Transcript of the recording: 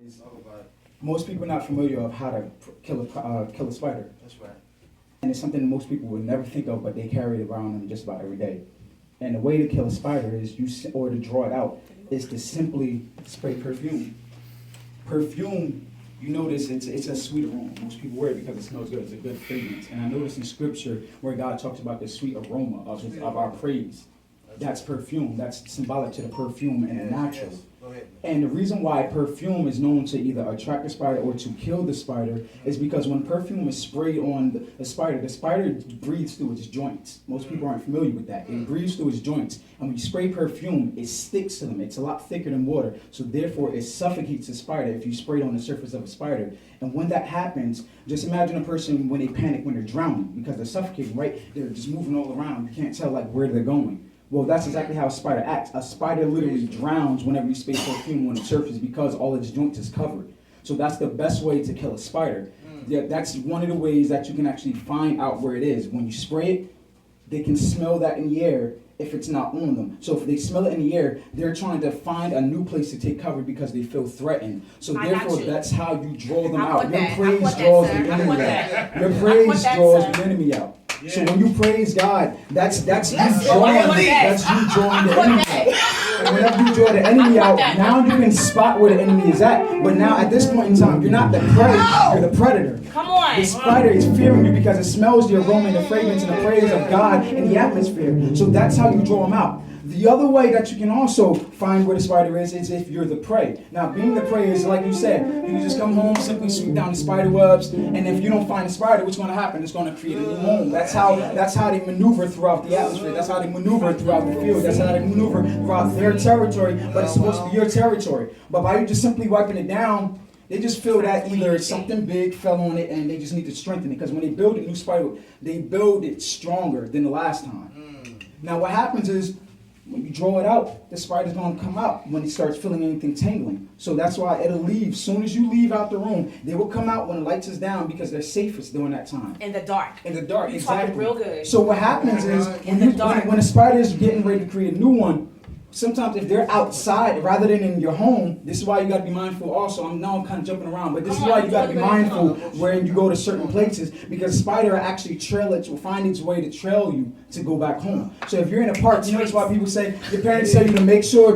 is most people are not familiar of how to kill a spider. That's right. And it's something most people would never think of, but they carry it around them just about every day. And the way to kill a spider is or to draw it out, is to simply spray perfume. Perfume, you notice it's a sweet aroma. Most people wear it because it smells good. It's a good fragrance. And I notice in Scripture where God talks about the sweet aroma of our praise. That's perfume. That's symbolic to the perfume and the natural. Yes. Go ahead. And the reason why perfume is known to either attract the spider or to kill the spider is because when perfume is sprayed on the spider breathes through its joints. Most people aren't familiar with that. It breathes through its joints. And when you spray perfume, it sticks to them. It's a lot thicker than water. So therefore, it suffocates the spider if you spray it on the surface of a spider. And when that happens, just imagine a person when they panic when they're drowning because they're suffocating, right? They're just moving all around. You can't tell like where they're going. Well, that's exactly how a spider acts. A spider literally drowns whenever you spray perfume on the surface because all its joints is covered. So that's the best way to kill a spider. Yeah, that's one of the ways that you can actually find out where it is. When you spray it, they can smell that in the air if it's not on them. So if they smell it in the air, they're trying to find a new place to take cover because they feel threatened. So therefore, that's how you draw them out. Your praise draws the enemy out. Your praise draws the enemy out. Yeah. So when you praise God, that's you drawing the enemy out. And whenever you draw the enemy out, now you can spot where the enemy is at. But now at this point in time, you're not the prey, you're the predator. Come on. The spider is fearing you because it smells the aroma and the fragrance and the praise of God in the atmosphere. So that's how you draw them out. The other way that you can also find where the spider is if you're the prey. Now, being the prey is like you said, you can just come home, simply sweep down the spider webs, and if you don't find the spider, what's going to happen? It's going to create a new home. That's how they maneuver throughout the atmosphere. That's how they maneuver throughout the field. That's how they maneuver throughout their territory, but it's supposed to be your territory. But by you just simply wiping it down, they just feel that either something big fell on it and they just need to strengthen it. Because when they build a new spider, they build it stronger than the last time. Now, what happens is, when you draw it out, the spider's going to come out when it starts feeling anything tingling. So that's why it'll leave. As soon as you leave out the room, they will come out when the lights is down because they're safest during that time. In the dark. In the dark, You're exactly. talking real good. So what happens is, when a spider is getting ready to create a new one, sometimes if they're outside rather than in your home, this is why you got to be mindful also. I'm kind of jumping around, but this is why you got to be mindful when you go to certain places because spider actually will find its way to trail you to go back home. So if you're in a park, you know that's why people say, your parents tell you to make sure